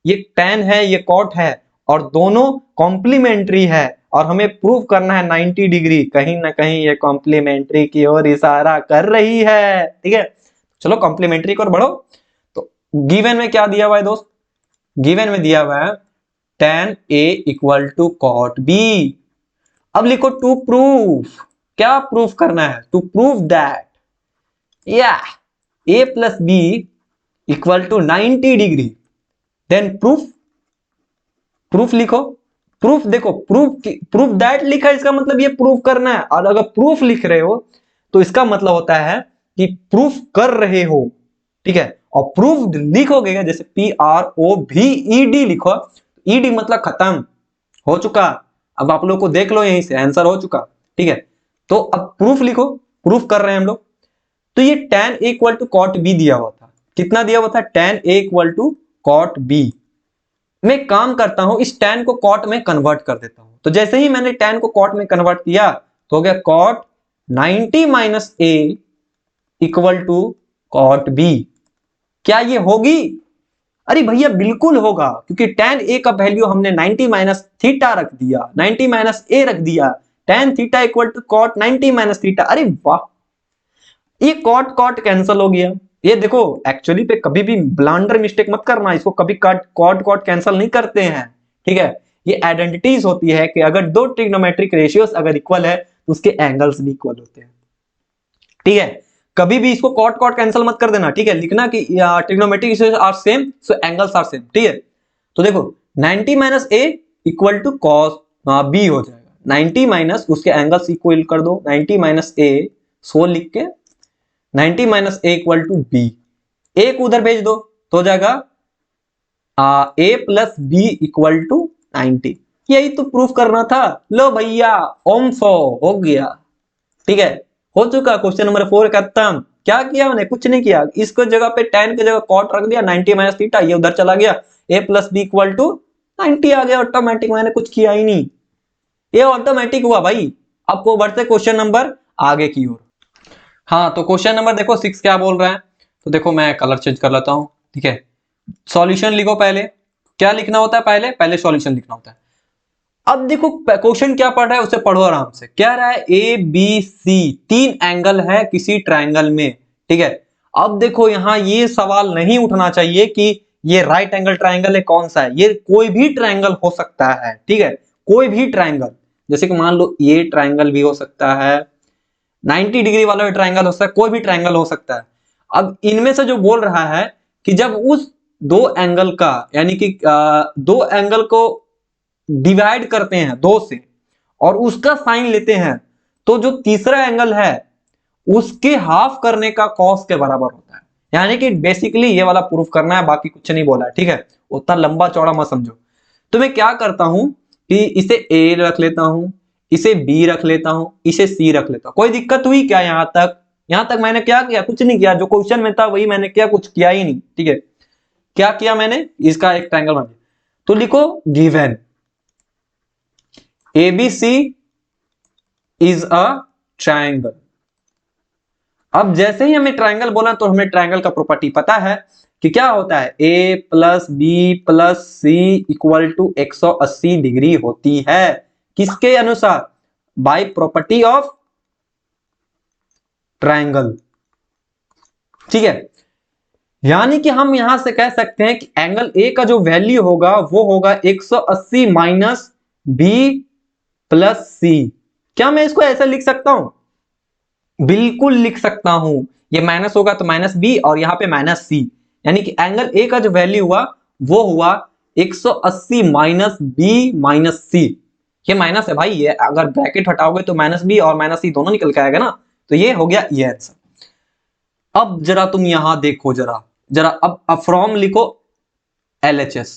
ये tan है, ये cot है और दोनों कॉम्प्लीमेंट्री है और हमें प्रूव करना है 90 डिग्री। कहीं ना कहीं ये कॉम्प्लीमेंट्री की ओर इशारा कर रही है, ठीक है। चलो कॉम्प्लीमेंट्री की ओर बढ़ो। तो गिवन में क्या दिया हुआ है दोस्त? गिवन में दिया हुआ है tan a equal to cot b। अब लिखो टू प्रूफ, क्या प्रूफ करना है? टू प्रूफ दैट या a plus b equal to 90 degree then proof लिखो। प्रूफ देखो, प्रूफ दैट लिखा है, इसका मतलब ये प्रूफ करना है। और अगर प्रूफ लिख रहे हो तो इसका मतलब होता है कि प्रूफ कर रहे हो, ठीक है। और प्रूफ्ड लिखोगे जैसे PROVED लिखो, ईडी मतलब खत्म हो चुका। अब आप लोग को देख लो, यहीं से आंसर हो चुका, ठीक है। तो अब प्रूफ लिखो, प्रूफ कर रहे हैं हम लोग। तो ये tan a equal to cot b दिया हुआ था। कितना दिया हुआ था? tan a equal to cot b। मैं काम करता हूं इस tan को cot में कन्वर्ट कर देता हूं। तो जैसे ही मैंने tan को cot में कन्वर्ट किया तो हो गया cot 90 minus a equal to cot b। क्या ये होगी? अरे भैया बिल्कुल होगा, क्योंकि tan a का वैल्यू हमने 90 माइनस थीटा रख दिया, 90 माइनस a रख दिया, tan theta equal to cot 90 minus theta. अरे वाह, ये कॉट कॉट कैंसिल हो गया। ये देखो एक्चुअली पे कभी भी ब्लंडर मिस्टेक मत करना, इसको कभी कॉट कॉट कैंसिल नहीं करते हैं, ठीक है। ये आइडेंटिटीज होती है कि अगर दो ट्रिग्नोमेट्रिक रेशियोस अगर इक्वल है तो उसके एंगल्स भी इक्वल होते हैं, ठीक है। कभी भी इसको कॉट कॉट कैंसिल मत कर देना, ठीक है। लिखना कि trigonometric ratios are same so angles are same, ठीक है। तो देखो 90 minus A equal to cos B हो जाएगा, 90 माइनस उसके एंगल्स इक्वल कर दो, 90 माइनस ए सो लिख के 90 minus A equal to B, A को उधर भेज दो तो हो जाएगा A plus B equal to 90। यही तो प्रूफ करना था। लो भैया ओम 100 हो गया, ठीक है, हो चुका। क्वेश्चन नंबर 4 खत्म। क्या किया मैंने, कुछ नहीं किया। इसको जगह पे tan की जगह cot रख दिया, 90 माइनस थीटा, ये उधर चला गया, a plus B equal to 90 आ गया ऑटोमेटिक। मैंने कुछ किया ही नहीं, ये ऑटोमेटिक हुआ भाई। आपको बढ़ते क्वेश्चन नंबर आगे की ओर। हाँ तो क्वेश्चन नंबर देखो 6 क्या बोल रहा है। तो देखो मैं कलर चेंज कर लेता हूं, ठीक है। सॉल्यूशन लिखो पहले। क्या लिखना होता है, पहले सॉल्यूशन लिखना होता है। अब देखो क्वेश्चन क्या पढ़ रहा है उसे पढ़ो आराम से। क्या रहा है, ए बी सी 3 एंगल है किसी ट्रायंगल में, ठीक है। अब देखो यहां ये सवाल नहीं उठना चाहिए कि ये राइट एंगल ट्रायंगल है कौन सा है। ये कोई भी ट्रायंगल हो सकता है, ठीक है, कोई भी ट्रायंगल। जैसे कि मान लो ये ट्रायंगल भी हो सकता है, 90 डिग्री वाला भी ट्रायंगल हो सकता है, कोई भी ट्रायंगल हो सकता है। अब इनमें से जो बोल रहा है कि जब उस दो एंगल का यानी कि दो एंगल को डिवाइड करते हैं 2 से और उसका साइन लेते हैं, तो जो तीसरा एंगल है उसके हाफ करने का कॉस के बराबर होता है। यानी कि बेसिकली ये वाला प्रूफ करना है, बाकी कुछ नहीं बोला है, ठीक है। उतना लंबा चौड़ा मत समझो। तो मैं क्या करता हूं कि इसे ए रख लेता हूं, इसे बी रख लेता हूं, इसे सी रख लेता हूं। कोई दिक्कत हुई क्या यहां तक? यहां तक मैंने क्या किया, कुछ नहीं किया। जो क्वेश्चन में था वही मैंने किया, कुछ किया ही नहीं, ठीक है। क्या किया मैंने, इसका एक ट्रायंगल बना दिया। तो लिखो given ABC is a triangle. अब जैसे ही हमें ट्रायंगल बोला तो हमें ट्रायंगल का प्रॉपर्टी पता है कि क्या होता है, A plus B plus C equal to 180 degree होती है। किसके अनुसार, बाय प्रॉपर्टी ऑफ ट्रायंगल, ठीक है। यानी कि हम यहां से कह सकते हैं कि एंगल ए का जो वैल्यू होगा वो होगा 180 माइनस बी प्लस सी। क्या मैं इसको ऐसा लिख सकता हूं? बिल्कुल लिख सकता हूं। ये माइनस होगा तो माइनस बी और यहां पे माइनस सी, यानी कि एंगल ए का जो वैल्यू हुआ वो हुआ 180 माइनस बी माइनस सी। ये माइनस है भाई, ये अगर ब्रैकेट हटाओगे तो माइनस बी और माइनस सी दोनों निकल के आएगा ना। तो ये हो गया ये आंसर। अब जरा तुम यहां देखो, जरा जरा अब फ्रॉम लिखो LHS।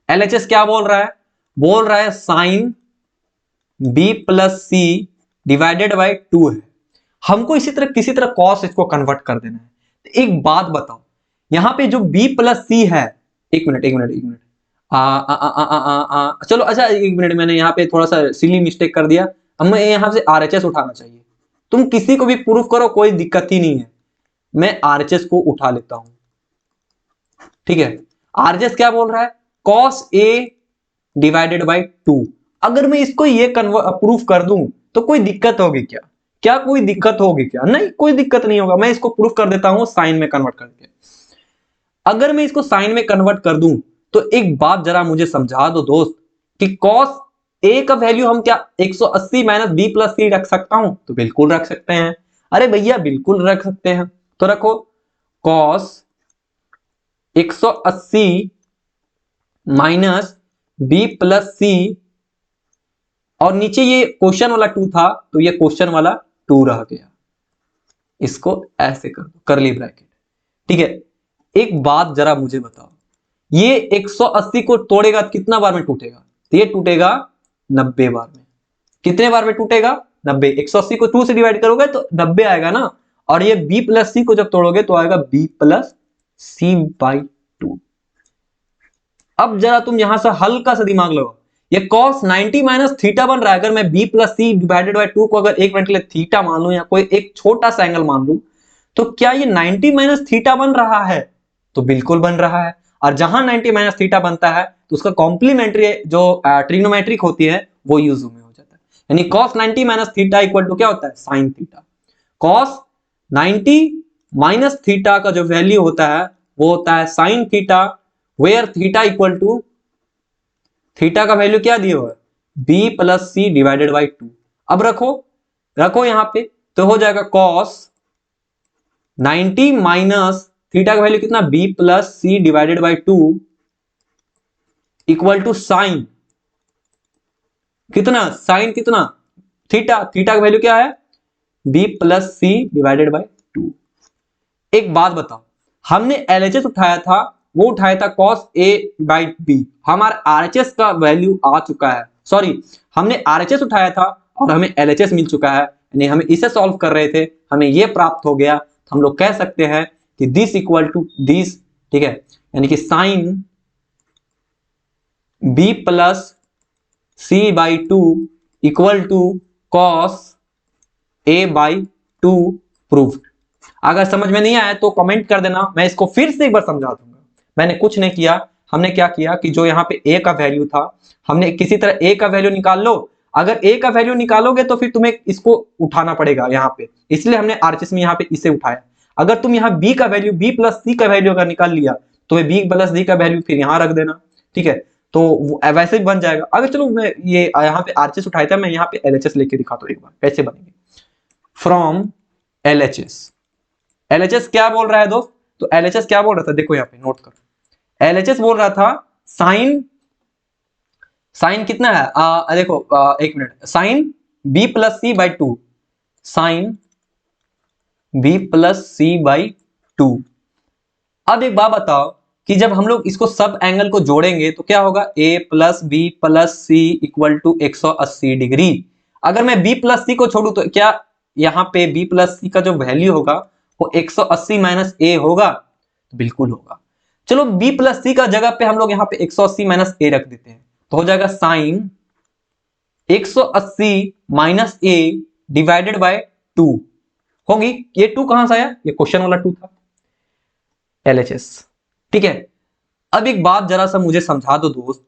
LHS क्या बोल रहा है, बोल रहा है sine B plus C divided by 2 है। हमको इसी तरह किसी तरह कॉस इसको कन्वर्ट कर देना है। तो एक बात बताओ, यहां पे जो b प्लस सी है, एक मिनट चलो अच्छा एक मिनट, मैंने यहाँ पे थोड़ा सा सिली मिस्टेक कर दिया। अब मैं यहां से RHS उठाना चाहिए। तुम किसी को भी प्रूफ करो, कोई दिक्कत ही नहीं है। मैं RHS को उठा लेता हूं, ठीक है। RHS क्या बोल रहा है, कॉस ए डिवाइडेड बाई 2। अगर मैं इसको ये प्रूफ कर दूं तो कोई दिक्कत होगी क्या? क्या कोई दिक्कत होगी क्या? नहीं, कोई दिक्कत नहीं होगा। मैं इसको प्रूफ कर देता हूं साइन में कन्वर्ट करके। अगर मैं इसको साइन में कन्वर्ट कर दूं तो एक बात जरा मुझे समझा दो दोस्त, कि कॉस ए का वैल्यू हम क्या 180 माइनस बी प्लस सी रख सकता हूं? तो बिल्कुल रख सकते हैं। अरे भैया बिल्कुल रख सकते हैं। तो रखो कॉस 180 माइनस बी प्लस सी, और नीचे ये क्वेश्चन वाला 2 था तो ये क्वेश्चन वाला 2 रह गया। इसको ऐसे कर दो करली ब्रैकेट, ठीक है। एक बात जरा मुझे बताओ, ये 180 को तोड़ेगा कितना बार में टूटेगा? तो ये टूटेगा 90 बार में। कितने बार में टूटेगा? 90। 180 को 2 से डिवाइड करोगे तो 90 आएगा ना। और ये b प्लस सी को जब तोड़ोगे तो आएगा b प्लस सी बाई 2। अब जरा तुम यहां से हल्का सा दिमाग लगाओ, ये cos 90 माइनस थीटा बन रहा है। अगर मैं b plus C divided by 2 को अगर एक मिनट के लिए थीटा मान लूं या कोई एक छोटा सा एंगल मान लूं, तो क्या ये 90 माइनस थीटा बन रहा है? तो बिल्कुल बन रहा है। और जहां 90 माइनस थीटा बनता है तो उसका कॉम्प्लीमेंट्री जो ट्रिग्नोमेट्रिक होती है वो यूज में हो जाता है। यानी cos 90 minus theta equal to क्या होता है, sine theta. cos 90 minus theta का जो वैल्यू होता है वो होता है sine theta, where theta equal to, theta का वैल्यू क्या दिया हुआ है, b plus C divided by 2। अब रखो यहां पे, तो हो जाएगा cos 90 माइनस थीटा का वैल्यू कितना, b plus C divided by 2 equal to sine कितना, साइन कितना, थीटा, थीटा का वैल्यू क्या है, b plus C divided by 2। एक बात बताओ, हमने एलएचएस उठाया था, वो उठाया था cos a बाई b, हमारा आरएचएस का वैल्यू आ चुका है, सॉरी हमने आरएचएस उठाया था और हमें एलएचएस मिल चुका है, यानी हम इसे सॉल्व कर रहे थे, हमें ये प्राप्त हो गया। हम लोग कह सकते हैं कि दिस इक्वल टू दिस, ठीक है, यानी कि sine b plus c by 2 equal to cos a by 2 proof. अगर समझ में नहीं आया तो कमेंट कर देना, मैं इसको फिर से एक बार समझा दूंगा। मैंने कुछ नहीं किया, हमने क्या किया कि जो यहाँ पे a का वैल्यू था, हमने किसी तरह a का वैल्यू निकाल लो। अगर a का वैल्यू निकालोगे तो फिर तुम्हें इसको उठाना पड़ेगा यहाँ पे, इसलिए हमने आरएचएस में यहाँ पे इसे उठाया। अगर तुम यहाँ b का वैल्यू, b प्लस सी का वैल्यू अगर निकाल लिया तो b प्लस डी का वैल्यू फिर यहाँ रख देना, ठीक है, तो वैसे ही बन जाएगा। अगर चलो मैं ये यहाँ पे आरएचएस उठाया था, मैं यहाँ पे एलएचएस लेके दिखाता हूँ एक बार कैसे बनेंगे। फ्रॉम एलएचएस, एलएचएस क्या बोल रहा है दोस्त, तो एलएचएस क्या बोल रहा था, देखो यहाँ पे नोट करो। एलएचएस बोल रहा था साइन, साइन कितना है, देखो एक minute, sine B plus c by 2, sine B plus c by 2। अब एक बात बताओ कि जब हम लोग इसको सब एंगल को जोड़ेंगे तो क्या होगा, a plus B plus C equal to 180 degree. अगर मैं b प्लस सी को छोड़ू तो क्या यहाँ पे b प्लस सी का जो वैल्यू होगा वो 180 माइनस ए होगा, बिल्कुल होगा। चलो b प्लस सी का जगह पे हम लोग यहाँ पे 180 माइनस ए रख देते हैं, तो हो जाएगा sine 180 minus a divided by 2 होगी। ये 2 कहां से आया, ये क्वेश्चन वाला 2 था, एलएचएस, ठीक है। अब एक बात जरा सा मुझे समझा दो दोस्त,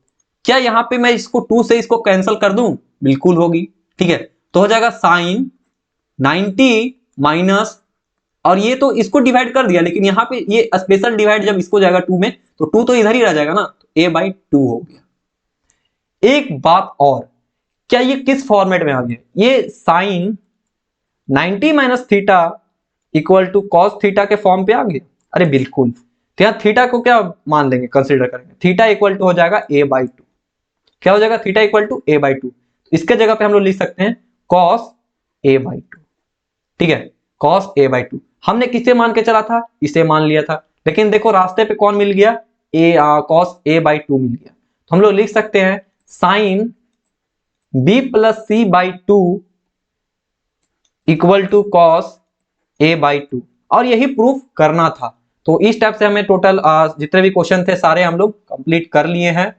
क्या यहाँ पे मैं इसको 2 से इसको कैंसिल कर दूं, बिल्कुल होगी, ठीक है, तो हो जाएगा साइन 90 माइनस, और ये तो इसको डिवाइड कर दिया, लेकिन यहाँ पे ये स्पेशल डिवाइड जब इसको जाएगा 2 में तो 2 तो इधर ही रह जाएगा ना, तो a बाई 2 हो गया। एक बात और, क्या ये किस फॉर्मेट में आ गया, ये sine 90 minus theta equal to cos theta के फॉर्म पे आ गया, अरे बिल्कुल। तो यहाँ थीटा को क्या मान लेंगे, कंसीडर करेंगे, थीटा इक्वल टू हो जाएगा a बाई 2, क्या हो जाएगा, theta equal to a by 2। इसके जगह पे हम लोग लिख सकते हैं cos a बाई 2, ठीक है, cos a बाई 2। हमने किसे मान के चला था, इसे मान लिया था, लेकिन देखो रास्ते पे कौन मिल गया, cos a बाई 2 मिल गया, तो हम लोग लिख सकते हैं sine b plus c by 2 equal to cos a by 2, और यही प्रूफ करना था। तो इस टाइप से हमें टोटल जितने भी क्वेश्चन थे सारे हम लोग कंप्लीट कर लिए हैं।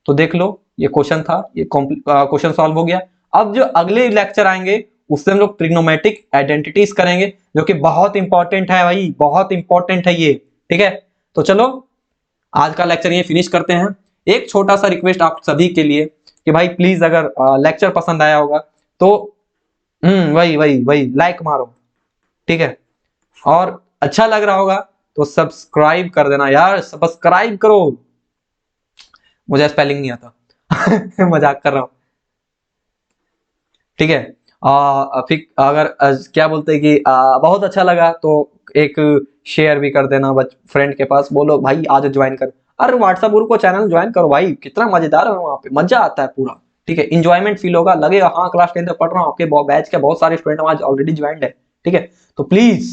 तो देख लो ये क्वेश्चन था, ये क्वेश्चन सॉल्व हो गया। अब जो अगले लेक्चर आएंगे उससे हम लोग ट्रिग्नोमेट्रिक आइडेंटिटीज करेंगे, जो कि बहुत इंपॉर्टेंट है भाई, बहुत इंपॉर्टेंट है ये, ठीक है। तो चलो आज का लेक्चर ये फिनिश करते हैं। एक छोटा सा रिक्वेस्ट आप सभी के लिए कि भाई प्लीज अगर लेक्चर पसंद आया होगा तो वही लाइक मारो, ठीक है, और अच्छा लग रहा होगा तो सब्सक्राइब कर देना यार, सब्सक्राइब करो, मुझे स्पेलिंग नहीं आता मजाक कर रहा हूं, ठीक है। फिर अगर क्या बोलते हैं कि बहुत अच्छा लगा तो एक शेयर भी कर देना फ्रेंड के पास, बोलो भाई आज ज्वाइन कर, अरे व्हाट्सएप ग्रुप को चैनल ज्वाइन करो भाई, कितना मजेदार है वहां पे, मजा आता है पूरा, ठीक है, इंजॉयमेंट फील होगा, लगेगा हाँ क्लास 10 तक पढ़ रहा हूँ, आपके बैच के बहुत सारे स्टूडेंट आज ऑलरेडी ज्वाइंड है, ठीक है, तो प्लीज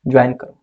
ज्वाइन करो।